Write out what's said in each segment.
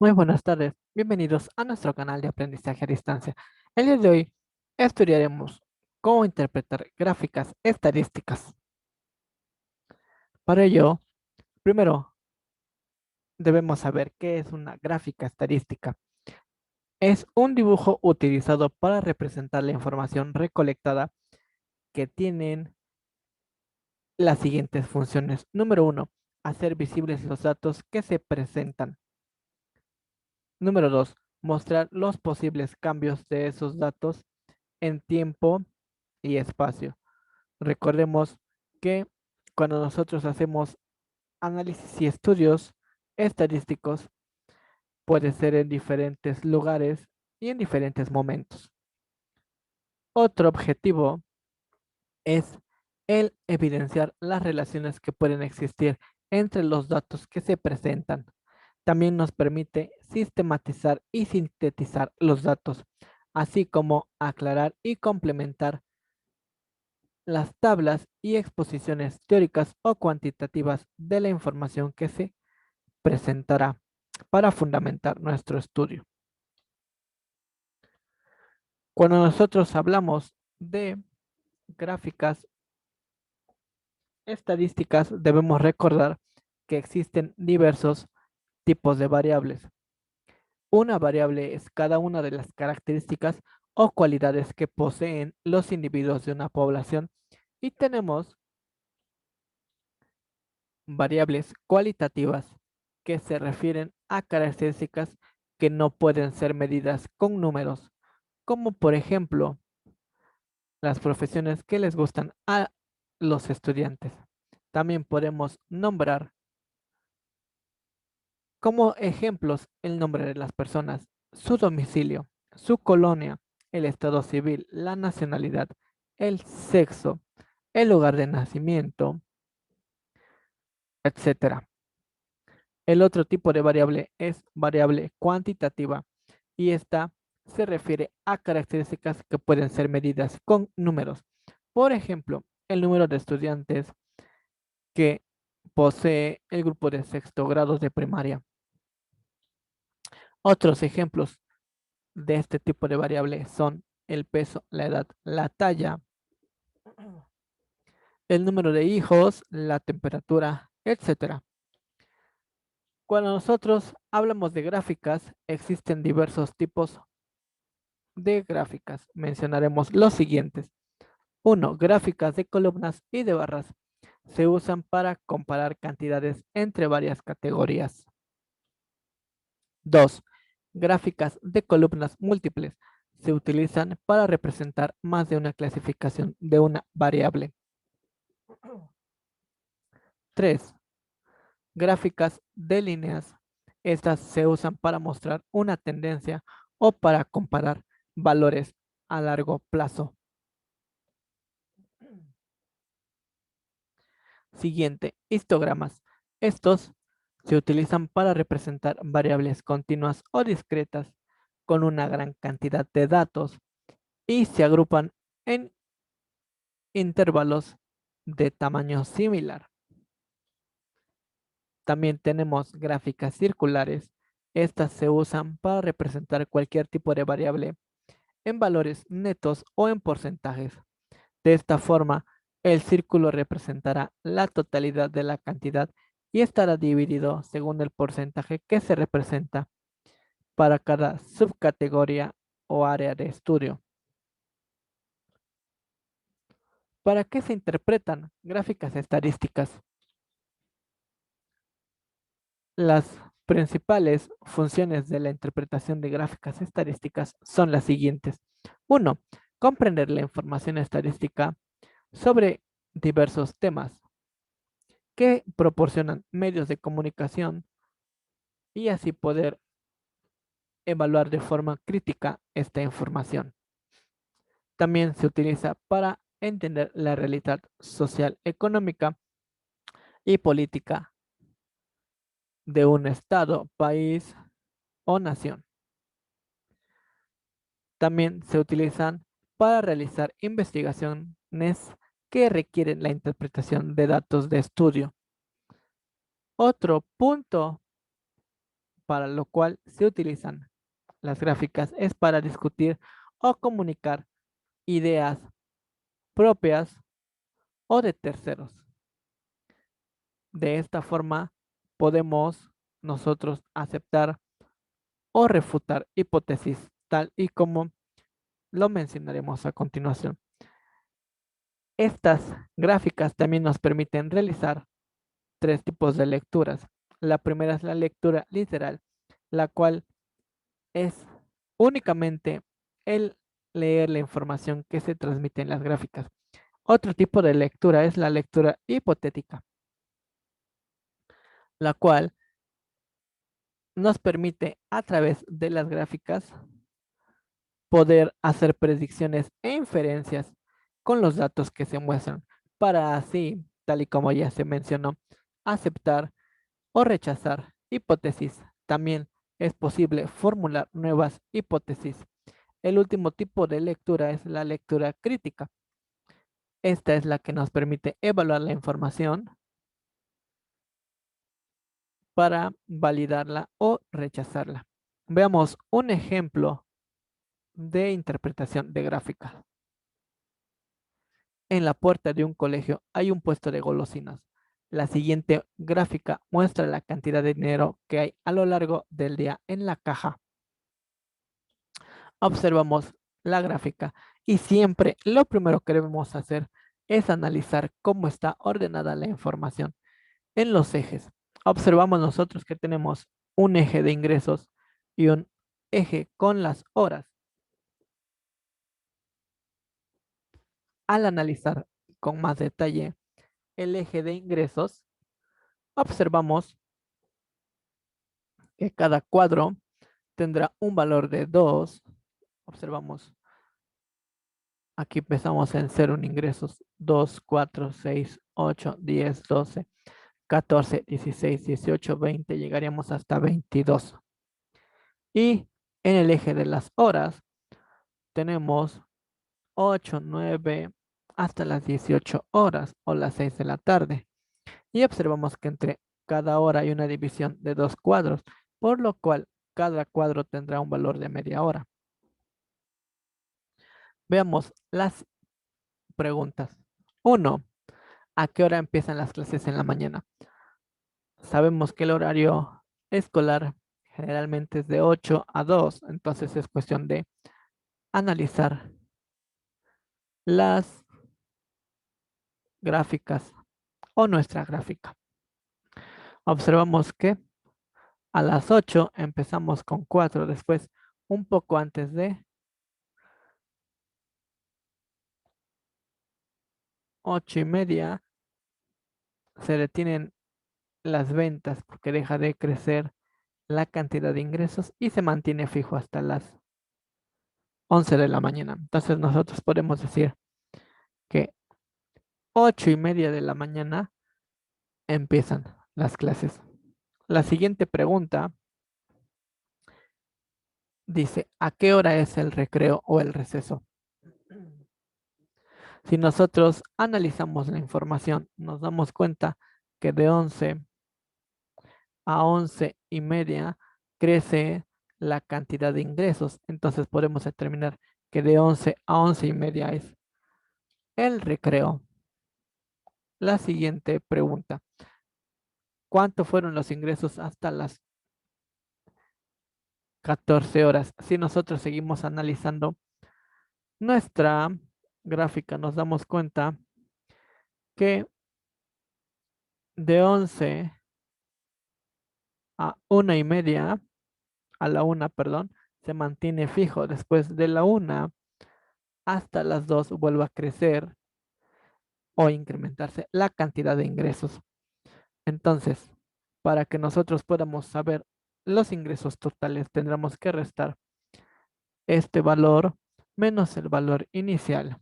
Muy buenas tardes, bienvenidos a nuestro canal de aprendizaje a distancia. El día de hoy estudiaremos cómo interpretar gráficas estadísticas. Para ello, primero debemos saber qué es una gráfica estadística. Es un dibujo utilizado para representar la información recolectada que tienen las siguientes funciones. Número uno, hacer visibles los datos que se presentan. Número 2, mostrar los posibles cambios de esos datos en tiempo y espacio. Recordemos que cuando nosotros hacemos análisis y estudios estadísticos, puede ser en diferentes lugares y en diferentes momentos. Otro objetivo es el evidenciar las relaciones que pueden existir entre los datos que se presentan. También nos permite sistematizar y sintetizar los datos, así como aclarar y complementar las tablas y exposiciones teóricas o cuantitativas de la información que se presentará para fundamentar nuestro estudio. Cuando nosotros hablamos de gráficas estadísticas, debemos recordar que existen diversos tipos de variables. Una variable es cada una de las características o cualidades que poseen los individuos de una población y tenemos variables cualitativas que se refieren a características que no pueden ser medidas con números, como por ejemplo las profesiones que les gustan a los estudiantes. También podemos nombrar como ejemplos el nombre de las personas, su domicilio, su colonia, el estado civil, la nacionalidad, el sexo, el lugar de nacimiento, etcétera. El otro tipo de variable es variable cuantitativa y esta se refiere a características que pueden ser medidas con números. Por ejemplo, el número de estudiantes que posee el grupo de sexto grado de primaria. Otros ejemplos de este tipo de variable son el peso, la edad, la talla, el número de hijos, la temperatura, etcétera. Cuando nosotros hablamos de gráficas, existen diversos tipos de gráficas. Mencionaremos los siguientes. Uno, gráficas de columnas y de barras. Se usan para comparar cantidades entre varias categorías. 2. Gráficas de columnas múltiples. Se utilizan para representar más de una clasificación de una variable. 3. Gráficas de líneas. Estas se usan para mostrar una tendencia o para comparar valores a largo plazo. Siguiente, histogramas. Estos se utilizan para representar variables continuas o discretas con una gran cantidad de datos y se agrupan en intervalos de tamaño similar. También tenemos gráficas circulares. Estas se usan para representar cualquier tipo de variable en valores netos o en porcentajes. De esta forma, el círculo representará la totalidad de la cantidad y estará dividido según el porcentaje que se representa para cada subcategoría o área de estudio. ¿Para qué se interpretan gráficas estadísticas? Las principales funciones de la interpretación de gráficas estadísticas son las siguientes. 1. Comprender la información estadística sobre diversos temas que proporcionan medios de comunicación y así poder evaluar de forma crítica esta información. También se utiliza para entender la realidad social, económica y política de un estado, país o nación. También se utilizan para realizar investigaciones que requieren la interpretación de datos de estudio. Otro punto para lo cual se utilizan las gráficas es para discutir o comunicar ideas propias o de terceros. De esta forma podemos nosotros aceptar o refutar hipótesis tal y como lo mencionaremos a continuación. Estas gráficas también nos permiten realizar tres tipos de lecturas. La primera es la lectura literal, la cual es únicamente el leer la información que se transmite en las gráficas. Otro tipo de lectura es la lectura hipotética, la cual nos permite a través de las gráficas poder hacer predicciones e inferencias con los datos que se muestran para así, tal y como ya se mencionó, aceptar o rechazar hipótesis. También es posible formular nuevas hipótesis. El último tipo de lectura es la lectura crítica. Esta es la que nos permite evaluar la información para validarla o rechazarla. Veamos un ejemplo de interpretación de gráfica. En la puerta de un colegio hay un puesto de golosinas. La siguiente gráfica muestra la cantidad de dinero que hay a lo largo del día en la caja. Observamos la gráfica y siempre lo primero que debemos hacer es analizar cómo está ordenada la información en los ejes. Observamos nosotros que tenemos un eje de ingresos y un eje con las horas. Al analizar con más detalle el eje de ingresos, observamos que cada cuadro tendrá un valor de 2. Observamos, aquí empezamos en 0 en ingresos, 2, 4, 6, 8, 10, 12, 14, 16, 18, 20, llegaríamos hasta 22. Y en el eje de las horas tenemos 8, 9, hasta las 18 horas o las 6 de la tarde. Y observamos que entre cada hora hay una división de 2 cuadros, por lo cual cada cuadro tendrá un valor de media hora. Veamos las preguntas. 1. ¿A qué hora empiezan las clases en la mañana? Sabemos que el horario escolar generalmente es de 8 a 2, entonces es cuestión de analizar las gráficas o nuestra gráfica. Observamos que a las 8 empezamos con 4, después un poco antes de 8:30 se detienen las ventas porque deja de crecer la cantidad de ingresos y se mantiene fijo hasta las 11 de la mañana. Entonces nosotros podemos decir que 8:30 de la mañana empiezan las clases. La siguiente pregunta dice, ¿a qué hora es el recreo o el receso? Si nosotros analizamos la información, nos damos cuenta que de 11 a 11:30 crece la cantidad de ingresos. Entonces podemos determinar que de 11 a 11:30 es el recreo. La siguiente pregunta, ¿cuánto fueron los ingresos hasta las 14 horas? Si nosotros seguimos analizando nuestra gráfica, nos damos cuenta que de 11 a 1:30, a la 1, perdón, se mantiene fijo. Después de la 1 hasta las 2 vuelve a crecer o incrementarse la cantidad de ingresos. Entonces, para que nosotros podamos saber los ingresos totales, tendremos que restar este valor menos el valor inicial,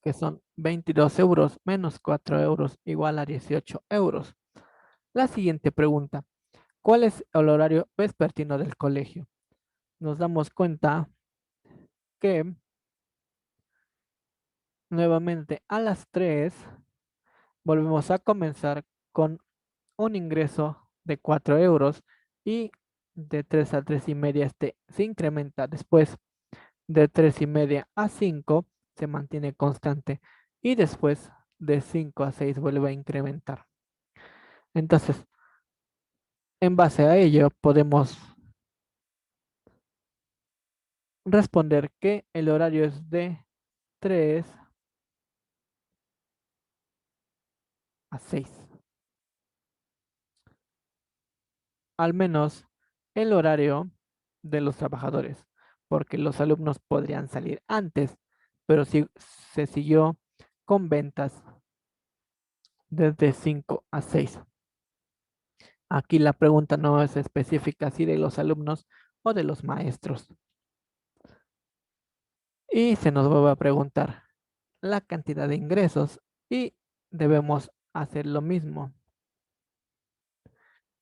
que son 22 euros menos 4 euros igual a 18 euros. La siguiente pregunta, ¿cuál es el horario vespertino del colegio? Nos damos cuenta que nuevamente a las 3 volvemos a comenzar con un ingreso de 4 euros y de 3 a 3 y media este se incrementa. Después de 3 y media a 5 se mantiene constante y después de 5 a 6 vuelve a incrementar. Entonces, en base a ello podemos responder que el horario es de 3 a 6. Al menos el horario de los trabajadores, porque los alumnos podrían salir antes, pero si se siguió con ventas desde 5 a 6. Aquí la pregunta no es específica si de los alumnos o de los maestros. Y se nos vuelve a preguntar la cantidad de ingresos y debemos hacer lo mismo.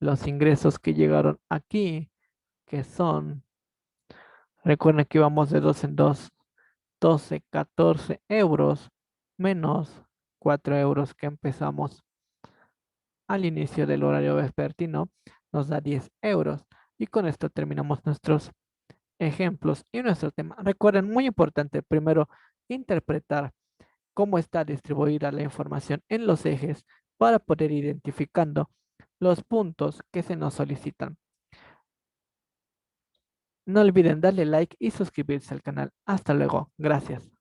Los ingresos que llegaron aquí, que son, recuerden que íbamos de dos en dos, 12, 14 euros menos 4 euros que empezamos al inicio del horario vespertino, nos da 10 euros. Y con esto terminamos nuestros ejemplos y nuestro tema. Recuerden, muy importante, primero, interpretar cómo está distribuida la información en los ejes para poder identificando los puntos que se nos solicitan. No olviden darle like y suscribirse al canal. Hasta luego. Gracias.